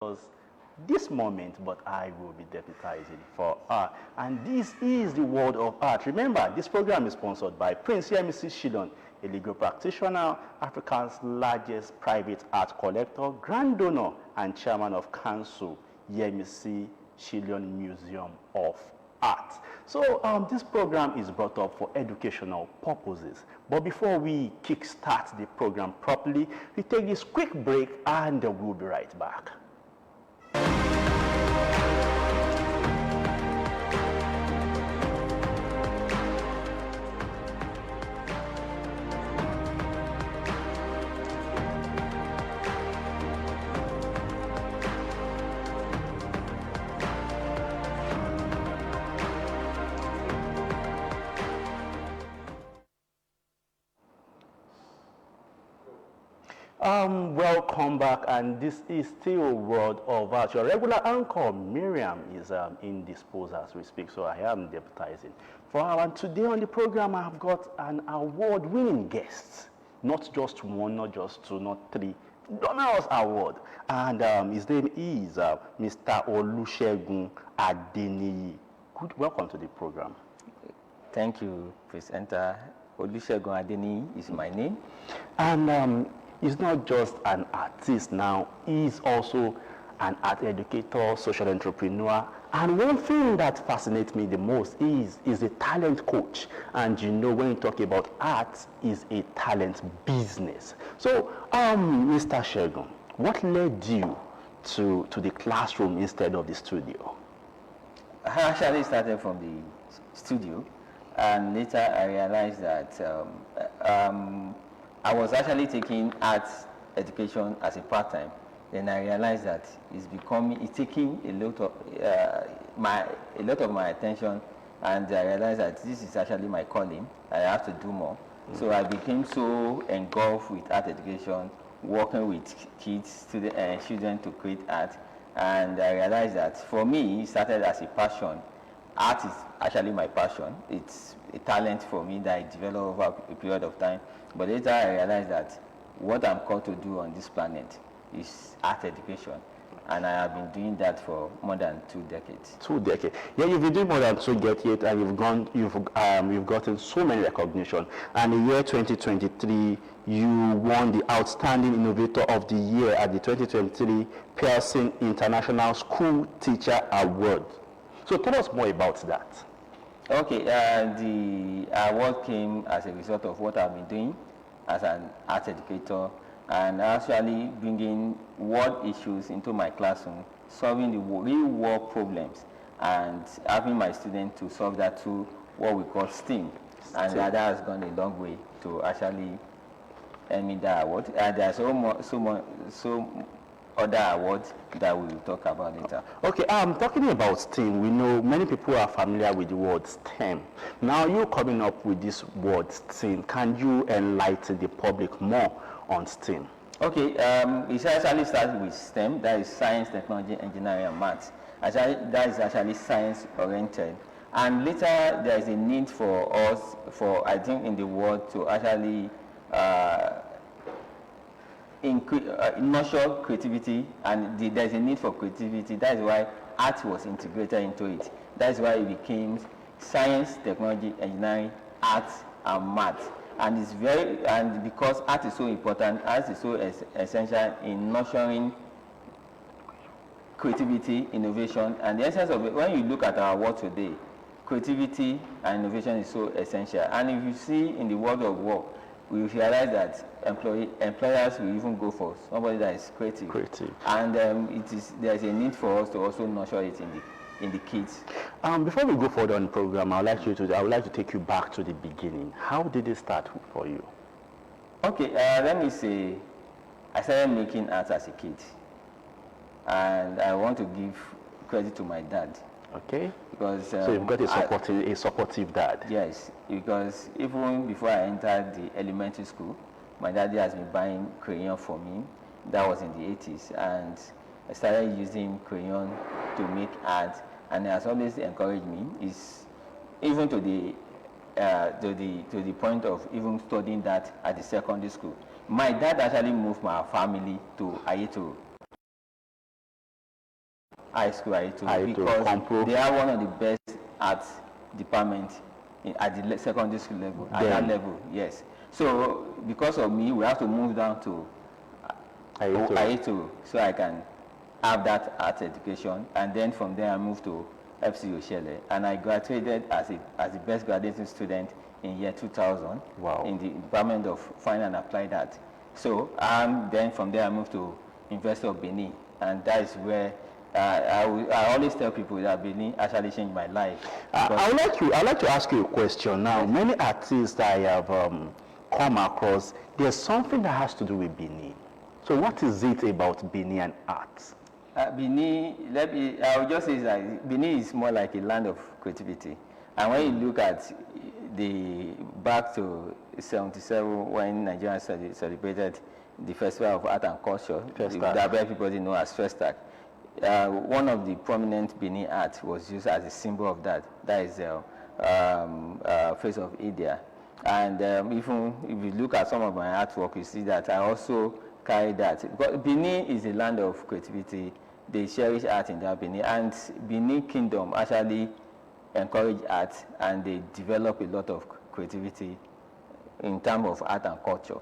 was this moment, but I will be deputizing for art. And this is the world of art. Remember, this program is sponsored by Prince Yemisi Shidon, a legal practitioner, Africa's largest private art collector, grand donor, and chairman of council, Yemisi Shidon Museum of Art. So this program is brought up for educational purposes. But before we kickstart the program properly, we take this quick break and we'll be right back. Welcome back, and this is still World of Art. Your regular anchor, Miriam, is indisposed as we speak, so I am deputizing for her. And today on the program, I have got an award-winning guest. Not just one, not just two, not three, numerous award. And his name is Mr. Olusegun Adeniyi. Welcome to the program. Thank you, presenter. Olusegun Adeniyi is my name. And he's not just an artist now, he's also an art educator, social entrepreneur. And one thing that fascinates me the most is a talent coach. And you know, when you talk about art, is a talent business. So, Mr. Shegun, what led you to the classroom instead of the studio? I actually started from the studio, and later I realized that I was actually taking art education as a part-time. Then I realized that it's taking a lot of my attention, and I realized that this is actually my calling. I have to do more. So I became so engulfed with art education, working with kids, children to create art, and I realized that for me, it started as a passion. Art is actually my passion. It's a talent for me that I developed over a period of time. But later I realized that what I'm called to do on this planet is art education. And I have been doing that for more than 2 decades. 2 decades. Yeah, you've been doing more than 2 decades, and you've gotten so many recognition. And in the year 2023, you won the Outstanding Innovator of the Year at the 2023 Pearson International School Teacher Award. So tell us more about that. Okay, the award came as a result of what I've been doing as an art educator, and actually bringing world issues into my classroom, solving the real world problems, and having my students to solve that through what we call STEAM. And that has gone a long way to actually earn me that award. And there's so other awards that we will talk about later. Okay, talking about STEM, we know many people are familiar with the word STEM. Now you're coming up with this word STEM. Can you enlighten the public more on STEM? Okay, it actually starts with STEM, that is science, technology, engineering, and maths. That is actually science oriented. And later there is a need for us, I think in the world, to actually nurture creativity, and there's a need for creativity. That is why art was integrated into it. That is why it became science, technology, engineering, art, and math. And because art is so important, art is so essential in nurturing creativity, innovation, and the essence of it. When you look at our world today, creativity and innovation is so essential. And if you see in the world of work, we realize that employers will even go for somebody that is creative. And there's a need for us to also nurture it in the kids. Before we go further on the program, I would like to take you back to the beginning. How did it start for you? Okay, let me say, I started making art as a kid, and I want to give credit to my dad. Okay. Because so you've got a supportive dad. Yes, because even before I entered the elementary school, my daddy has been buying crayon for me. That was in the 80s, and I started using crayon to make art, and he has always encouraged me. Even to the point of even studying that at the secondary school. My dad actually moved my family to Ayetoro. high school, Aito, because Compro. they are one of the best art departments at the secondary school level. At that level, yes. So because of me, we have to move down to Aito, so I can have that art education, and then from there I moved to FC Oshele, and I graduated as the best graduating student in year 2000. Wow. In the Department of Fine and Applied Art. So then from there I moved to University of Benin, and that is where I always tell people that Benin actually changed my life. I'd like to ask you a question now. Yes. Many artists that I have come across, there's something that has to do with Benin. So what is it about Benin and art? Benin, I would just say that Benin is more like a land of creativity. And when you look at back to 77, when Nigeria celebrated the Festival of Art and Culture, that everybody knows as Festac, one of the prominent Benin art was used as a symbol of that. That is the face of India. And even if you look at some of my artwork, you see that I also carry that. But Benin is a land of creativity. They cherish art in that Benin, and Benin Kingdom actually encourage art, and they develop a lot of creativity in terms of art and culture.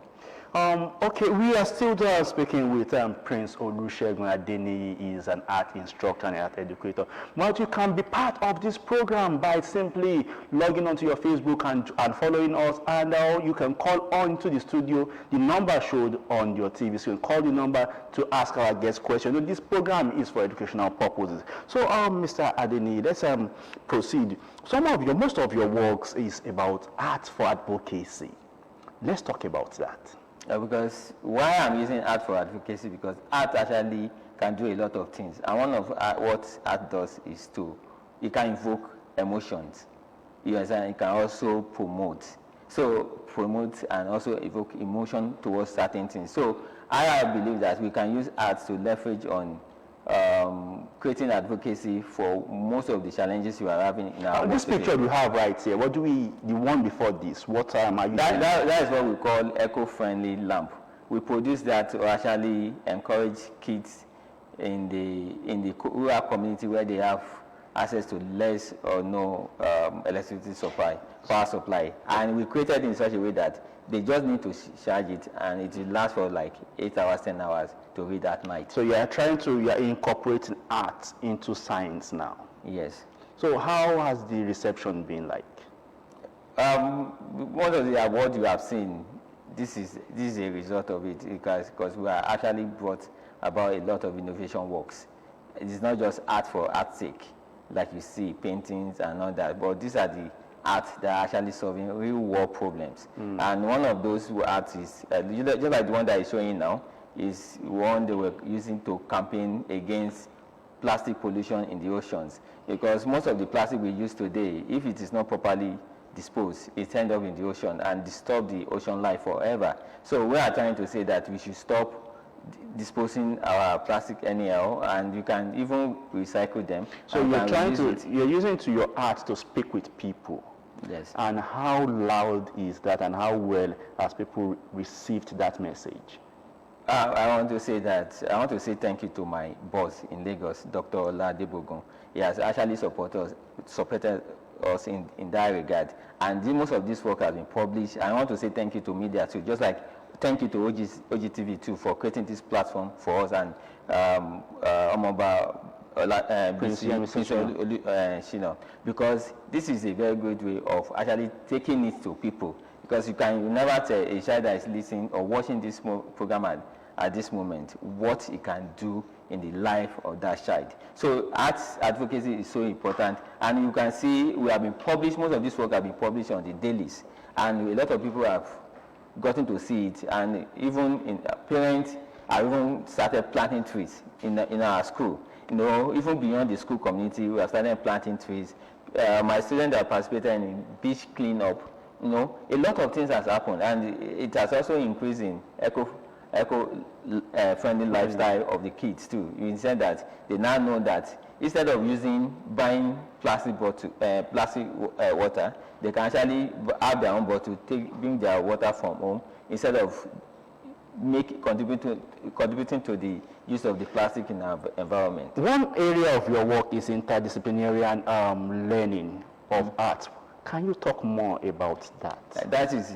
Okay, we are still speaking with Prince Olusegun Adeniyi. He is an art instructor and art educator. But you can be part of this program by simply logging onto your Facebook and following us, and you can call on to the studio. The number showed on your TV, so you can call the number to ask our guest questions. This program is for educational purposes. So, Mr. Adeniyi, let's proceed. Most of your works is about art for advocacy. Let's talk about that. Because why I'm using art for advocacy, because art actually can do a lot of things, and one of what art does is it can evoke emotions. You understand? It can also promote and also evoke emotion towards certain things. So I believe that we can use art to leverage on creating advocacy for most of the challenges you are having in our this today. Picture you have right here, the one before this, what are you that is what we call eco-friendly lamp. We produce that to actually encourage kids in the rural community where they have access to less or no electricity supply, power supply, and we created in such a way that they just need to charge it, and it will last for like 8 hours, 10 hours to read at night. So you are incorporating art into science now. Yes. So how has the reception been like? One of the awards you have seen, this is a result of it, because we are actually brought about a lot of innovation works. It is not just art for art's sake, like you see paintings and all that, but these are the art that are actually solving real world problems. And one of those arts is just like the one that is showing now, is one they were using to campaign against plastic pollution in the oceans, because most of the plastic we use today, if it is not properly disposed, it ends up in the ocean and disturb the ocean life forever. So we are trying to say that we should stop disposing our plastic anyhow, and you can even recycle them. So you're using your art to speak with people. Yes. And how loud is that, and how well has people received that message? I want to say thank you to my boss in Lagos, Dr. Oladebogun. He has actually supported us in that regard. And most of this work has been published. I want to say thank you to media too, just like thank you to OGTV too for creating this platform for us, and because this is a very good way of actually taking it to people. Because you never tell a child that is listening or watching this program at this moment what it can do in the life of that child. So arts advocacy is so important, and you can see most of this work have been published on the dailies, and a lot of people have gotten to see it, and even parents have even started planting trees in our school. Even beyond the school community, we have started planting trees. My students have participated in beach cleanup. A lot of things has happened, and it has also increased in eco-friendly lifestyle of the kids too. You said that they now know that instead of buying plastic water, they can actually have their own bottle, bring their water from home, instead of contributing to the use of the plastic in our environment. One area of your work is interdisciplinary learning of art. Can you talk more about that? That is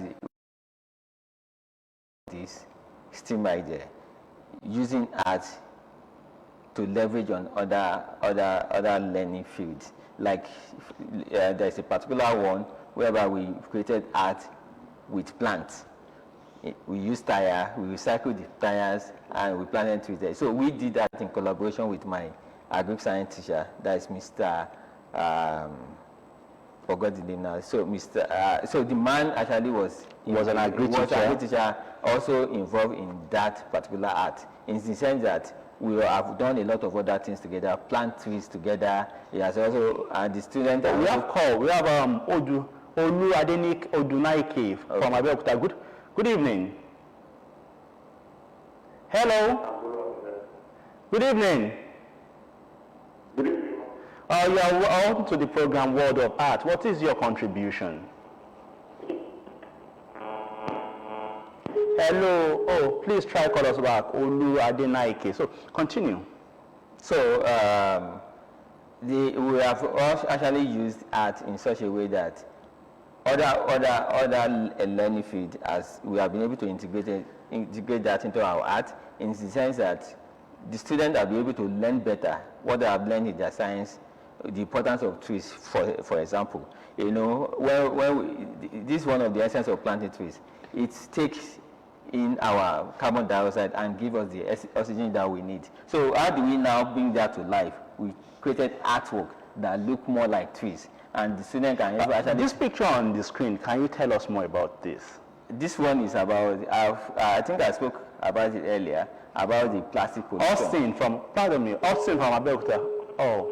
this STEAM idea, using art to leverage on other learning fields. Like there's a particular one whereby we created art with plants. We use tire, we recycle the tires, and we planted trees there. So we did that in collaboration with my agric science teacher, that is Mr. Forgot the name now. So so the man actually was an agric teacher, also involved in that particular art, in the sense that we have done a lot of other things together, plant trees together. He has also the student. We have Adeniyi from Abeokuta. Good evening. Hello. Good evening. Good evening. You are welcome to the program World of Art. What is your contribution? Hello. Oh, please try call us back. Adeniyi. So continue. So we have also actually used art in such a way that other learning field, as we have been able to integrate that into our art, in the sense that the students will be able to learn better what they have learned in their science, the importance of trees, for example. You know, this is one of the essence of planting trees. It takes in our carbon dioxide and give us the oxygen that we need. So how do we now bring that to life? We created artwork that look more like trees, and the student can actually... This picture on the screen, can you tell us more about this? This one is about, I think I spoke about it earlier, about the plastic pollution. Austin from Abeokuta. Oh,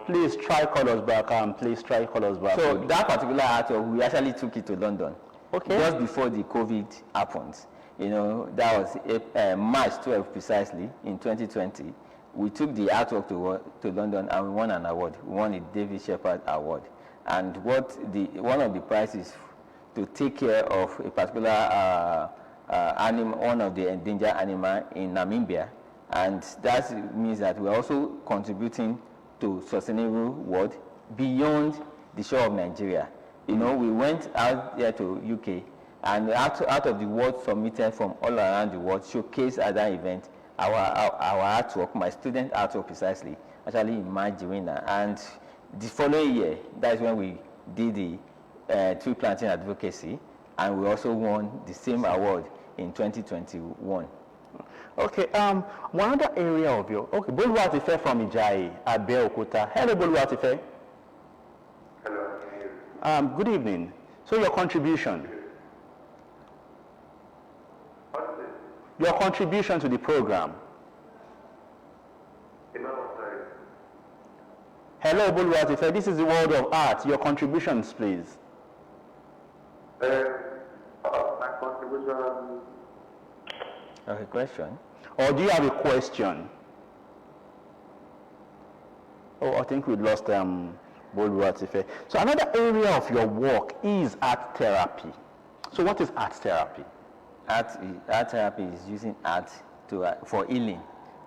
please try call us back, please try call us back. So that particular artwork, we actually took it to London. Okay. Just before the COVID happened. You know, that was March 12 precisely in 2020. We took the artwork to London and we won an award. We won a David Shepherd Award. And one of the prizes to take care of a particular animal, one of the endangered animal in Namibia. And that means that we're also contributing to sustainable world beyond the shore of Nigeria. You know, we went out there to UK, and out of the world submitted from all around the world, showcased at that event our artwork, my student artwork precisely, actually emerged the winner. And the following year, that's when we did the tree planting advocacy, and we also won the same award in 2021. Okay, one other area of your, okay, Boluwatife from Ijayi, Abeokuta. Hello, Boluwatife. Hello. Good evening. So your contribution. Your contribution to the program. Hello, Boluwatife. This is the World of Art. Your contributions, please. My contribution. Okay, question. Or do you have a question? Oh, I think we lost Boluwatife. So another area of your work is art therapy. So what is art therapy? Art therapy is using art for healing,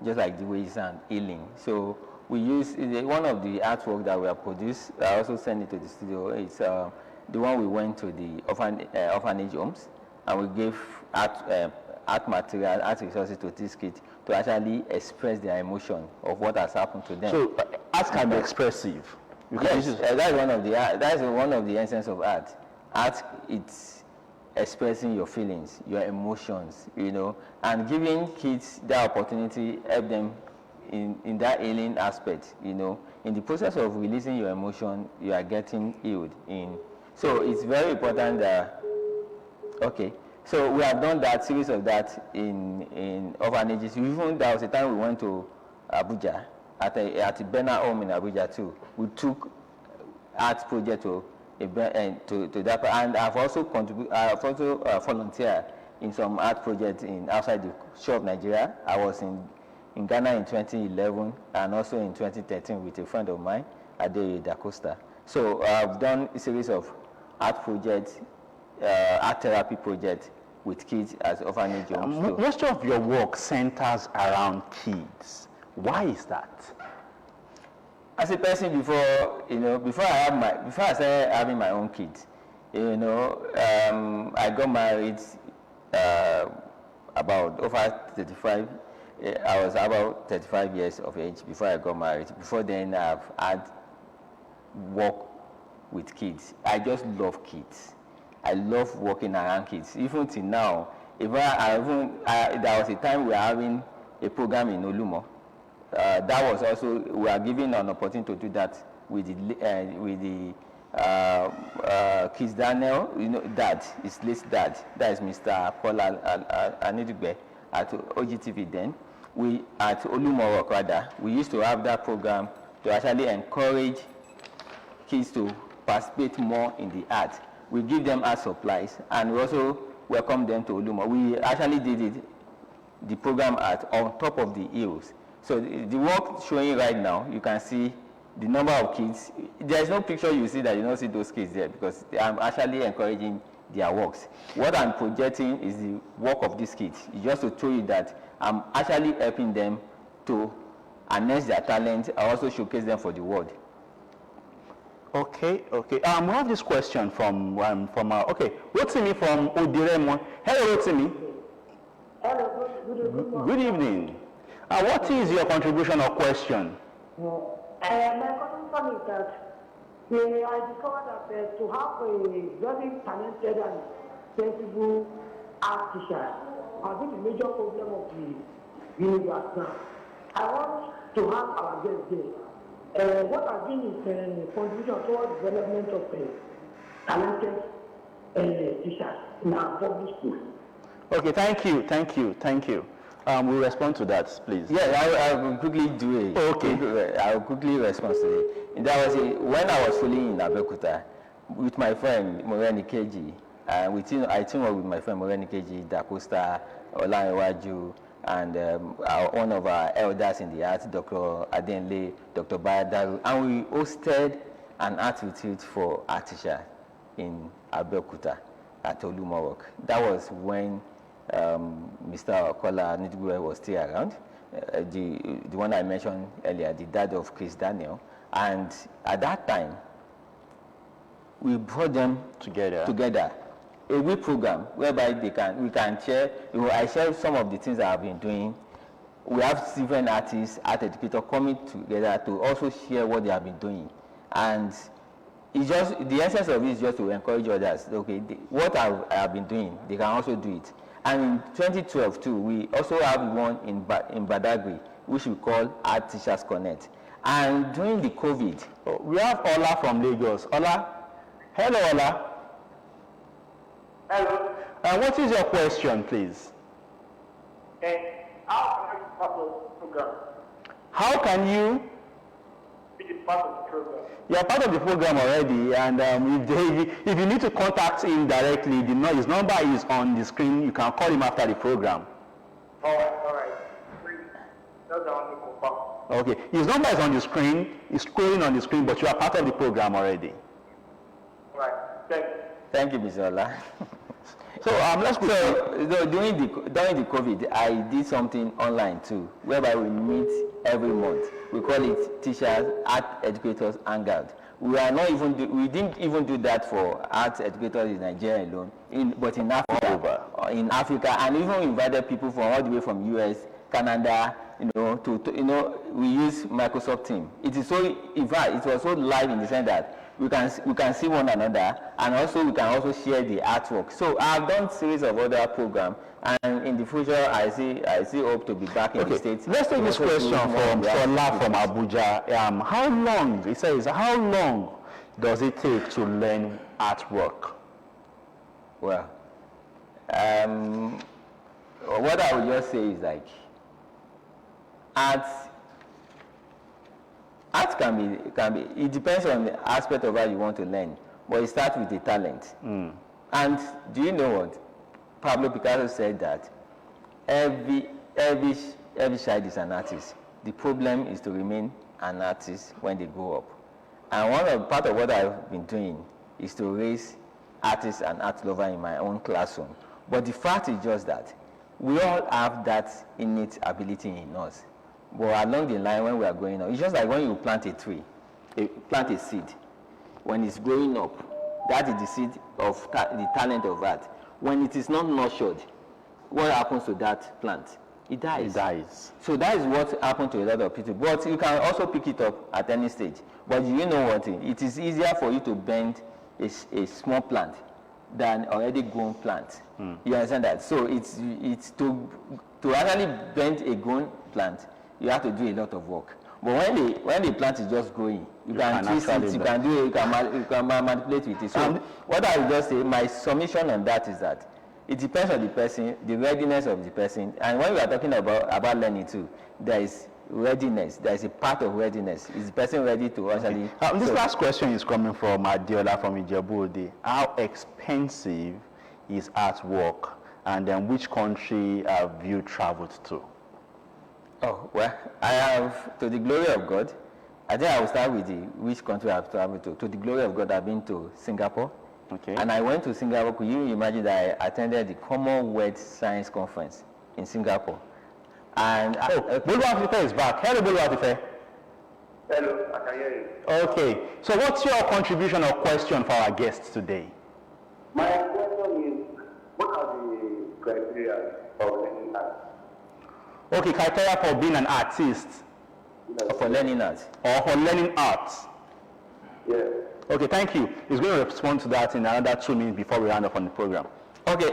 just like the way you sound, healing. So we use one of the artwork that we have produced. I also sent it to the studio. It's the one we went to the orphanage homes, and we gave art material, art resources to these kids to actually express their emotion of what has happened to them. So art can be expressive. Yes, that's one of the essence of art. Art, it's expressing your feelings, your emotions, you know, and giving kids that opportunity, help them in that healing aspect, you know. In the process of releasing your emotion, you are getting healed. So it's very important that, okay, so we have done that series of that in orphanages. Even there was a time we went to Abuja, at a Bena home in Abuja too. We took art project to that, and I've also volunteered in some art projects outside the shore of Nigeria. I was in Ghana in 2011 and also in 2013 with a friend of mine, Adeniyi Da Costa. So I've done a series of art projects, art therapy projects with kids at orphanage homes. So Most of your work centers around kids. Why is that? as a person, before I started having my own kids, I got married about over 35. I was about 35 years of age before I got married. Before then, I've had work with kids. I just love kids. I love working around kids. Even till now, there was a time we were having a program in Olumo. That was also, we are given an opportunity to do that with the Kids Daniel, dad, his late dad, that is Mr. Paula Anidugbe at OGTV then. We, at Olumo rather, we used to have that program to actually encourage kids to participate more in the art. We give them art supplies, and we also welcome them to Olumo. We actually did the program on top of the hills. So the work showing right now, you can see the number of kids. There's no picture you see that you don't see those kids there, because I'm actually encouraging their works. What I'm projecting is the work of these kids. It's just to show you that I'm actually helping them to harness their talent and also showcase them for the world. Okay. We have this question from Rotimi from Odiremo. Hello, Rotimi. Hello, Good evening. What is your contribution or question? my concern is that I discovered that to have a very talented and sensible art teacher has been a major problem of the universe now. I want to have our guest there. What has been his contribution towards development of talented teachers in our public schools? Okay, thank you. We'll respond to that, please. Yeah, I will quickly do it. Okay. I will quickly respond to it. That was when I was schooling in Abeokuta with my friend Moreni Keji. I teamed up with my friend Moreni Keji, Dacosta, Olanrewaju, and one of our elders in the arts, Dr. Adeniyi, Dr. Bayadaru, and we hosted an art retreat for art teachers in Abeokuta at Olumorok. That was when Mr. Okola Nidugwe was still around, the one I mentioned earlier, the dad of Chris Daniel. And at that time, we brought them together, a week program whereby we can share. I share some of the things that I've been doing. We have different artists, art educators coming together to also share what they have been doing. And it's just, the essence of it is just to encourage others. Okay, what I have been doing, they can also do it. And in 2012 too, we also have one in Badagry, which we call Art Teachers Connect. And during the COVID, we have Ola from Lagos. Ola? Hello, Ola. Hello. What is your question, please? How can I be part of the program? How can you? Be part of the program. You are part of the program already, and if you need to contact him directly, his number is on the screen. You can call him after the program. All right. That's the only confirm. Okay, his number is on the screen. It's scrolling on the screen, but you are part of the program already. All right. Thank you. thank you, Mr. Ola. So let's go. So during the COVID, I did something online too, whereby we meet every month. We call it Teachers Art Educators Hangout. We didn't even do that for art educators in Nigeria alone, but in Africa, and even invited people from all the way from US, Canada. We use Microsoft Teams. It is so, in fact, it was so live in the sense that we can see one another, and also we can also share the artwork. So I've done series of other programs, and in the future I see hope to be back in the States. Let's take this question from Sola from Abuja. How long does it take to learn artwork? Well, what I would just say is like art can be, it depends on the aspect of how you want to learn, but it starts with the talent. And do you know what? Pablo Picasso said that every child is an artist. The problem is to remain an artist when they grow up. And part of what I've been doing is to raise artists and art lovers in my own classroom. But the fact is just that we all have that innate ability in us. But along the line when we are growing up, it's just like when you plant a tree, plant a seed. When it's growing up, that is the seed of the talent of that. When it is not nurtured, what happens to that plant? It dies. It dies. So that is what happened to a lot of people. But you can also pick it up at any stage. But you know what? It is easier for you to bend a small plant than already grown plant. You understand that? So it's to actually bend a grown plant, you have to do a lot of work. But when the plant is just growing, you can twist it, you can manipulate with it. So what I would just say, my submission on that is that it depends on the person, the readiness of the person. And when we are talking about learning too, there is readiness. There is a part of readiness. Is the person ready to actually... This last question is coming from Adiola from Ijebu-Ode. How expensive is artwork? And then which country have you traveled to? Oh, well, I have, to the glory of God, I think I will start with which country I have traveled to. To the glory of God, I've been to Singapore. Okay. And I went to Singapore. Could you imagine that I attended the Commonwealth Science Conference in Singapore? And Boluwatife is back. Hello, Boluwatife. Hello, I can hear you. Okay. So what's your contribution or question for our guests today? My question is, what are the criteria of learning art? Okay, criteria for being an artist for learning art. or for learning art. Yes. Okay, thank you. He's going to respond to that in another 2 minutes before we round up on the program. Okay,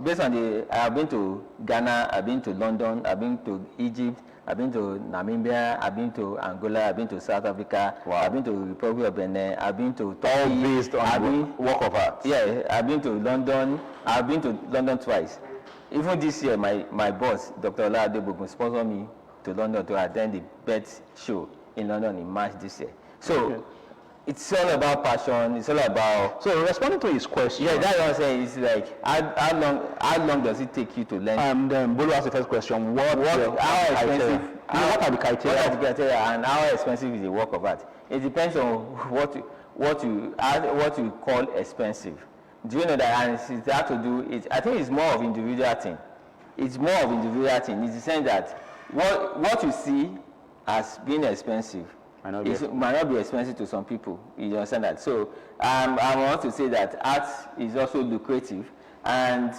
based on I've been to Ghana, I've been to London, I've been to Egypt, I've been to Namibia, I've been to Angola, I've been to South Africa, I've been to Republic of Benin, I've been to Turkey. All based on work of art. Yeah, I've been to London. I've been to London twice. Even this year, my boss, Dr. Ola Adebogun, sponsored me to London to attend the BET show in London in March this year. So it's all about passion. It's all about. So responding to his question. Yeah, that's what I'm saying. It's like how long does it take you to learn? Then Bolu asked the first question. How expensive? What are the criteria? What are the criteria, and how expensive is the work of art? It depends on what you call expensive. Do you know that? And it has to do. I think it's more of individual thing. It's more of individual thing. It's the sense that what you see as being expensive might not be expensive to some people. You understand that? So I want to say that art is also lucrative. And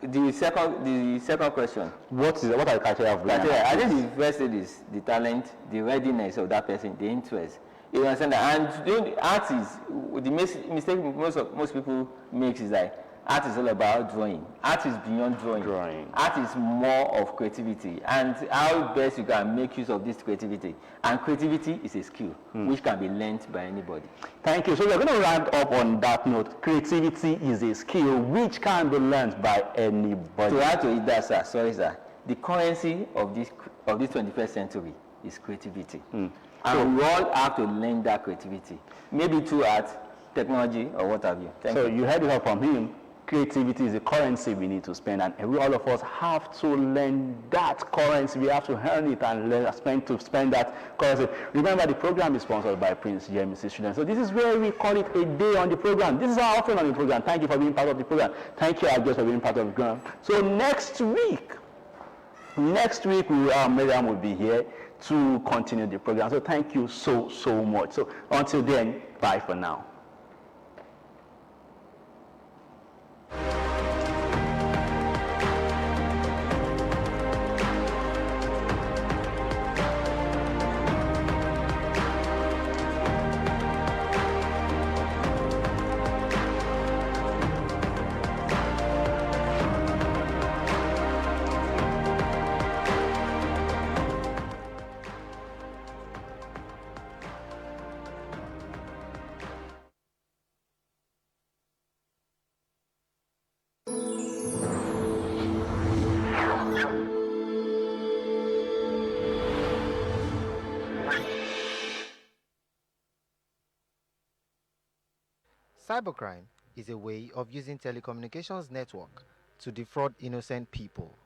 the second question. What are the criteria of criteria? I think the first thing is the talent, the readiness of that person, the interest. You understand that? And art is the mistake most people make is that art is all about drawing. Art is beyond drawing. Art is more of creativity and how best you can make use of this creativity. And creativity is a skill which can be learned by anybody. Thank you. So we're going to round up on that note. Creativity is a skill which can be learned by anybody. To add to it, that, sir, sorry, sir, the currency of this 21st century is creativity. And we all have to learn that creativity. Maybe through art, technology, or what have you. Thank you. So you heard it all from him. Creativity is a currency we need to spend, and all of us have to learn that currency. We have to earn it and spend that currency. Remember, the program is sponsored by Prince JMC Students. So this is where we call it a day on the program. This is our offering on the program. Thank you for being part of the program. Thank you, our guests, for being part of the program. So next week, Miriam will be here to continue the program. So thank you so much. So until then, bye for now. Cybercrime is a way of using telecommunications network to defraud innocent people.